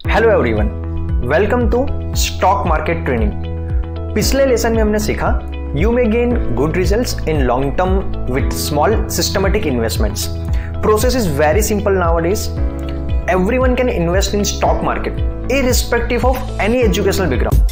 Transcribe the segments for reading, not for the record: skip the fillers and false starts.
Hello everyone, welcome to stock market training. पिछले lesson में हमने सीखा you may gain good results in long term with small systematic investments. Process is very simple nowadays. Everyone can invest in stock market irrespective of any educational background.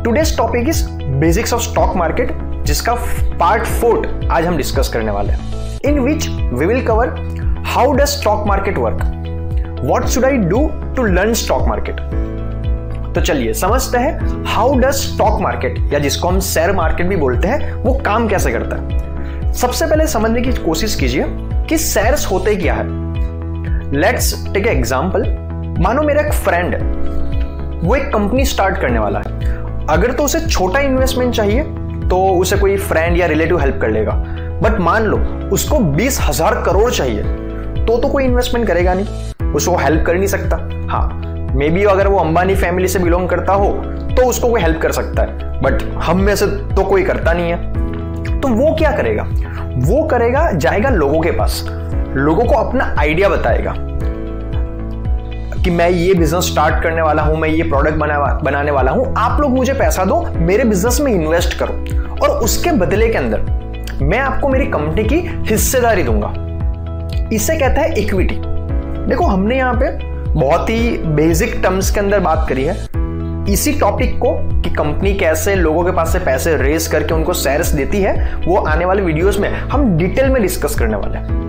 Today's topic is basics of stock market, जिसका part 4 आज हम discuss करने वाले हैं, in which we will cover how does stock market work, what should I do to learn stock market. तो चलिए समझते हैं हाउ डज स्टॉक मार्केट, या जिसको हम शेयर मार्केट भी बोलते हैं, वो काम कैसे करता है। सबसे पहले समझने की कोशिश कीजिए कि शेयर्स होते क्या है। Let's take example. मानो मेरा एक फ्रेंड है, वो एक कंपनी स्टार्ट करने वाला है। अगर तो उसे छोटा इन्वेस्टमेंट चाहिए तो उसे कोई फ्रेंड या रिलेटिव हेल्प कर लेगा, बट मान लो उसको 20,000 करोड़ चाहिए तो कोई इन्वेस्टमेंट करेगा नहीं, उसको हेल्प कर नहीं सकता। हाँ, मे बी अगर वो अंबानी फैमिली से बिलोंग करता हो तो उसको कोई हेल्प कर सकता है, बट हम में से तो कोई करता नहीं है। तो वो क्या करेगा? वो करेगा, जाएगा लोगों के पास, लोगों को अपना आइडिया बताएगा कि मैं ये बिजनेस स्टार्ट करने वाला हूं, मैं ये प्रोडक्ट बनाने वाला हूं, आप लोग मुझे पैसा दो, मेरे बिजनेस में इन्वेस्ट करो, और उसके बदले के अंदर मैं आपको मेरी कंपनी की हिस्सेदारी दूंगा। इसे कहता है इक्विटी। देखो, हमने यहां पे बहुत ही बेसिक टर्म्स के अंदर बात करी है इसी टॉपिक को, कि कंपनी कैसे लोगों के पास से पैसे रेज करके उनको शेयर्स देती है, वो आने वाले वीडियोस में हम डिटेल में डिस्कस करने वाले हैं।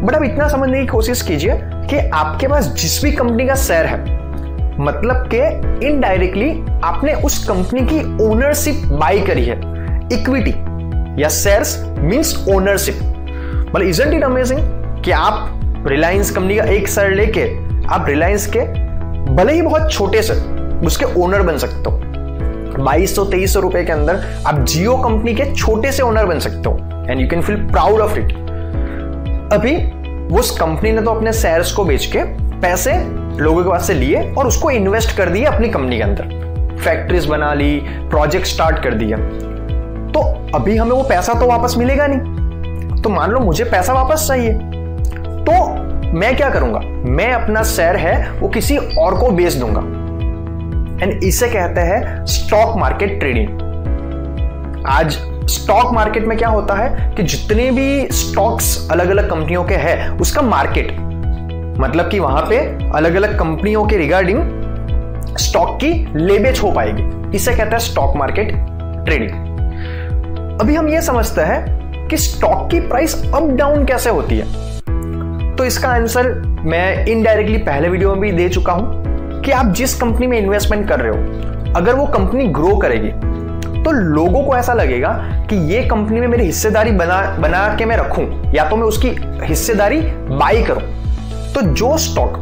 बट अब इतना समझने की कोशिश कीजिए कि आपके पास जिस भी कंपनी का शेयर है, मतलब कि इनडायरेक्टली आपने उस कंपनी की ओनरशिप बाय करी है। इक्विटी या शेयर्स मींस ओनरशिप। मतलब इजंट इट अमेजिंग कि आप रिलायंस कंपनी का एक शेयर लेके आप रिलायंस के भले ही बहुत छोटे से उसके ओनर बन सकते हो। 2200-2300 रुपए के अंदर आप जियो कंपनी के छोटे से ओनर बन सकते हो, and you can feel proud of it. अभी उस कंपनी ने तो अपने शेयर्स को बेच के पैसे लोगों के पास से लिए और उसको इन्वेस्ट कर दिए अपनी कंपनी के अंदर, फैक्ट्रीज बना ली, प्रोजेक्ट स्टार्ट कर दिया। तो अभी हमें वो पैसा तो वापस मिलेगा नहीं। तो मान लो मुझे पैसा वापस चाहिए, तो मैं क्या करूंगा? मैं अपना शेयर है वो किसी और को बेच दूंगा, एंड इसे कहते हैं स्टॉक मार्केट ट्रेडिंग। आज स्टॉक मार्केट में क्या होता है कि जितने भी स्टॉक्स अलग अलग कंपनियों के हैं, उसका मार्केट, मतलब कि वहां पे अलग अलग कंपनियों के रिगार्डिंग स्टॉक की ले बेच हो पाएगी। इसे कहते हैं स्टॉक मार्केट ट्रेडिंग। अभी हम ये समझते हैं कि स्टॉक की प्राइस अप डाउन कैसे होती है। तो इसका आंसर मैं इनडायरेक्टली पहले वीडियो में भी दे चुका हूं कि आप जिस कंपनी में इन्वेस्टमेंट कर रहे हो, अगर वो कंपनी ग्रो करेगी तो लोगों को ऐसा लगेगा कि ये कंपनी में मेरी हिस्सेदारी बना के मैं रखूं, या तो मैं उसकी हिस्सेदारी बाई करूं। तो जो स्टॉक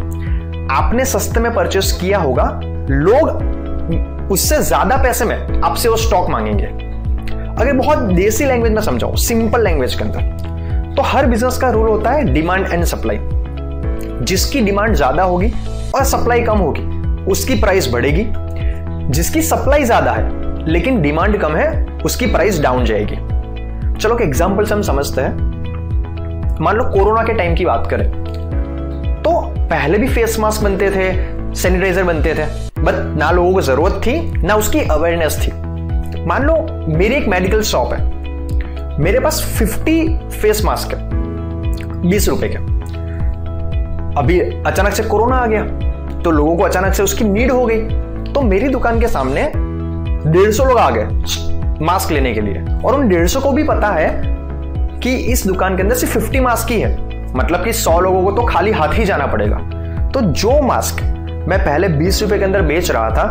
आपने सस्ते में परचेस किया होगा, लोग उससे ज्यादा पैसे में आपसे वो स्टॉक मांगेंगे। अगर बहुत देसी लैंग्वेज में समझाओ, सिंपल लैंग्वेज के अंदर, तो हर बिजनेस का रूल होता है डिमांड एंड सप्लाई। जिसकी डिमांड ज्यादा होगी और सप्लाई कम होगी, उसकी प्राइस बढ़ेगी। जिसकी सप्लाई ज्यादा है लेकिन डिमांड कम है, उसकी प्राइस डाउन जाएगी। चलो एक एग्जांपल से हम समझते हैं। मान लो कोरोना के टाइम की बात करें, तो पहले भी फेस मास्क बनते थे, सैनिटाइजर बनते थे, बट ना लोगों को जरूरत थी ना उसकी अवेयरनेस थी। मान लो मेरी एक मेडिकल शॉप है, मेरे पास 50 फेस मास्क है 20 रुपए के। अभी अचानक से कोरोना आ गया तो लोगों को अचानक से उसकी नीड हो गई, तो मेरी दुकान के सामने 150 लोग आ गए मास्क लेने के लिए, और उन 150 को भी पता है कि इस दुकान के अंदर सिर्फ 50 मास्क ही है, मतलब कि 100 लोगों को तो खाली हाथ ही जाना पड़ेगा। तो जो मास्क मैं पहले 20 रुपए के अंदर बेच रहा था,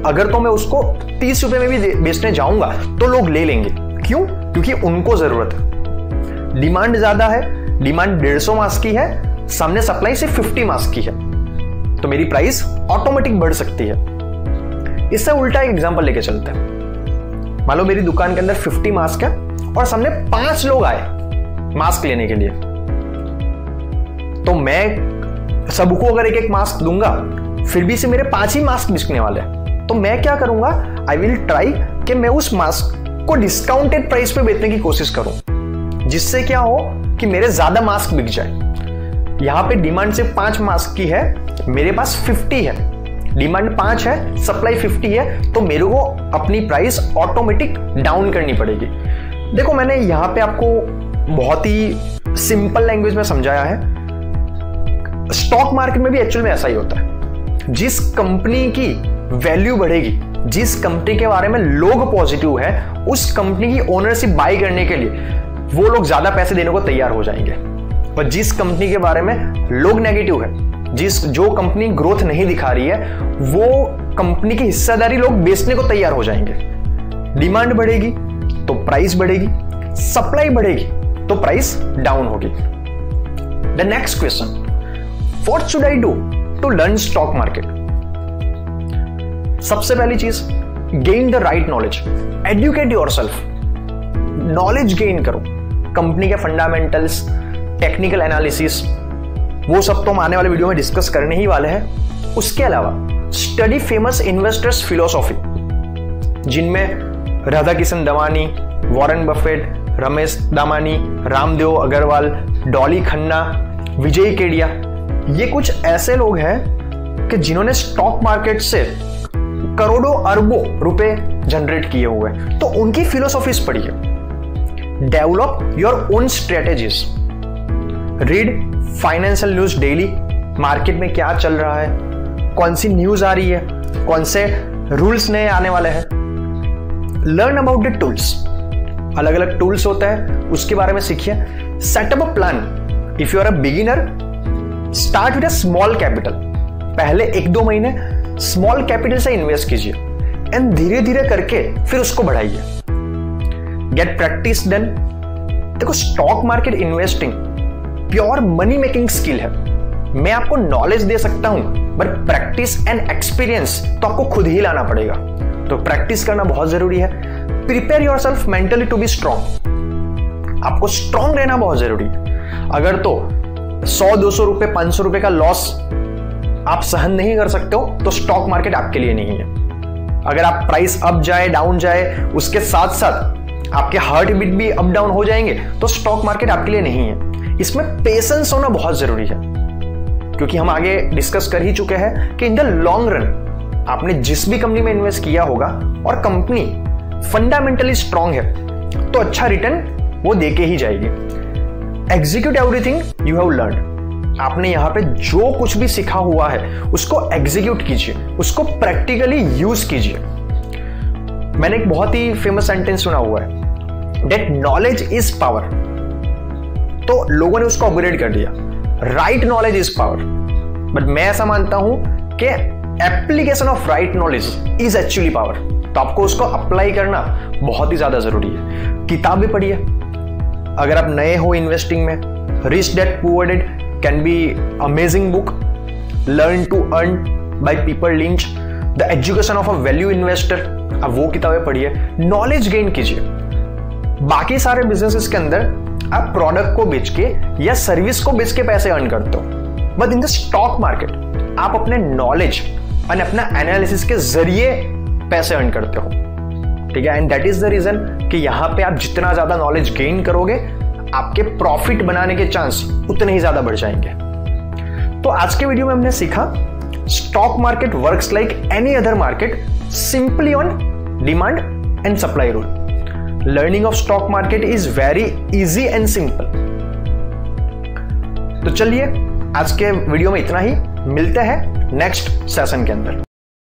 अगर तो मैं उसको 30 रुपए में भी बेचने जाऊंगा तो लोग ले लेंगे। क्यों? क्योंकि उनको जरूरत है। डिमांड ज्यादा है, डिमांड 150 मास्क की है, सामने सप्लाई सिर्फ 50 मास्क की है, तो मेरी प्राइस ऑटोमेटिक बढ़ सकती है। इससे उल्टा एक एग्जांपल लेके चलते हैं। मान लो मेरी दुकान के अंदर 50 मास्क है और सामने 5 लोग आए मास्क लेने के लिए, तो मैं सबको अगर एक एक मास्क दूंगा, फिर भी से मेरे 5 ही मास्क बिकने वाले हैं। तो मैं क्या करूंगा, आई विल ट्राई कि मैं उस मास्क को डिस्काउंटेड प्राइस पे बेचने की कोशिश करूं, जिससे क्या हो कि मेरे ज्यादा मास्क बिक जाए। यहां पे डिमांड सिर्फ 5 मास्क की है, मेरे पास 50 है, डिमांड 5 है, सप्लाई 50 है, तो मेरे को अपनी प्राइस ऑटोमेटिक डाउन करनी पड़ेगी। देखो मैंने यहां पे आपको बहुत ही सिंपल लैंग्वेज में समझाया है। स्टॉक मार्केट में भी एक्चुअल में ऐसा ही होता है। जिस कंपनी की वैल्यू बढ़ेगी, जिस कंपनी के बारे में लोग पॉजिटिव है, उस कंपनी की ओनरशिप बाय करने के लिए वो लोग ज्यादा पैसे देने को तैयार हो जाएंगे। और जिस कंपनी के बारे में लोग नेगेटिव है, जो कंपनी ग्रोथ नहीं दिखा रही है, वो कंपनी की हिस्सेदारी लोग बेचने को तैयार हो जाएंगे। डिमांड बढ़ेगी तो प्राइस बढ़ेगी, सप्लाई बढ़ेगी तो प्राइस डाउन होगी। The next question, what should I do to learn stock market? सबसे पहली चीज, gain the right knowledge, educate yourself. Knowledge gain करो, कंपनी के फंडामेंटल्स, टेक्निकल एनालिसिस, वो सब तो हम आने वाले वीडियो में डिस्कस करने ही वाले हैं। उसके अलावा स्टडी फेमस इन्वेस्टर्स फिलोसॉफी, जिनमें राधा किशन दमानी, वॉरेन बफेट, रमेश दामानी, रामदेव अग्रवाल, डॉली खन्ना, विजय केडिया, ये कुछ ऐसे लोग हैं कि जिन्होंने स्टॉक मार्केट से करोड़ों अरबों रुपए जनरेट किए हुए हैं। तो उनकी फिलोसॉफीज पढ़िए। Develop your own strategies, read financial news daily, market में क्या चल रहा है, कौन सी न्यूज आ रही है, कौन से रूल्स नए आने वाले हैं। लर्न अबाउट द टूल्स, अलग अलग टूल्स होता है, उसके बारे में सीखिए। Set up a plan. If you are a beginner, start with a small capital. पहले 1-2 महीने स्मॉल कैपिटल से इन्वेस्ट कीजिए एंड धीरे धीरे करके फिर उसको बढ़ाइए। Get practice done. देखो stock market investing pure money making skill है। मैं आपको नॉलेज दे सकता हूं, बट प्रैक्टिस एंड एक्सपीरियंस तो आपको खुद ही लाना पड़ेगा। तो प्रैक्टिस करना बहुत जरूरी है। Prepare yourself mentally to be strong. आपको स्ट्रांग रहना बहुत जरूरी है। अगर तो 100-200 रुपए, 500 रुपए का लॉस आप सहन नहीं कर सकते हो, तो स्टॉक मार्केट आपके लिए नहीं है। अगर आप प्राइस अप जाए, डाउन जाए, उसके साथ साथ आपके हार्ट बीट भी अप डाउन हो जाएंगे, तो स्टॉक मार्केट आपके लिए नहीं है। इसमें पेशेंस होना बहुत जरूरी है, क्योंकि हम आगे डिस्कस कर ही चुके हैं कि इन द लॉन्ग रन आपने जिस भी कंपनी में इन्वेस्ट किया होगा और कंपनी फंडामेंटली स्ट्रांग है, तो अच्छा रिटर्न वो देके ही जाएगी। Execute everything you have learn. आपने यहां पे जो कुछ भी सीखा हुआ है उसको एग्जीक्यूट कीजिए, उसको प्रैक्टिकली यूज कीजिए। मैंने एक बहुत ही फेमस सेंटेंस सुना हुआ है, दैट नॉलेज इज पावर। तो लोगों ने उसको अपग्रेड कर दिया, right knowledge is power. But मैं ऐसा मानता हूं कि application of right knowledge is actually power. तो आपको उसको अप्लाई करना बहुत ही ज्यादा जरूरी है। किताब भी पढ़िए। अगर आप नए हो इन्वेस्टिंग में, Rich Dad Poor Dad can be amazing book, Learn to Earn by Peter Lynch, The Education of a Value Investor, आप वो किताबें पढ़िए, नॉलेज गेन कीजिए। बाकी सारे बिजनेसेस के अंदर आप प्रोडक्ट को बेच के या सर्विस को बेच के पैसे अर्न करते हो, but in the stock market आप अपने नॉलेज और अपना एनालिसिस के जरिए पैसे अर्न करते हो। ठीक है, and that is the reason कि यहां पे आप जितना ज्यादा नॉलेज गेन करोगे, आपके प्रॉफिट बनाने के चांस उतने ही ज्यादा बढ़ जाएंगे। तो आज के वीडियो में हमने सीखा stock market works like any other market, simply on demand and supply rule. Learning of stock market is very easy and simple. तो चलिए आज के वीडियो में इतना ही, मिलते हैं नेक्स्ट सेशन के अंदर।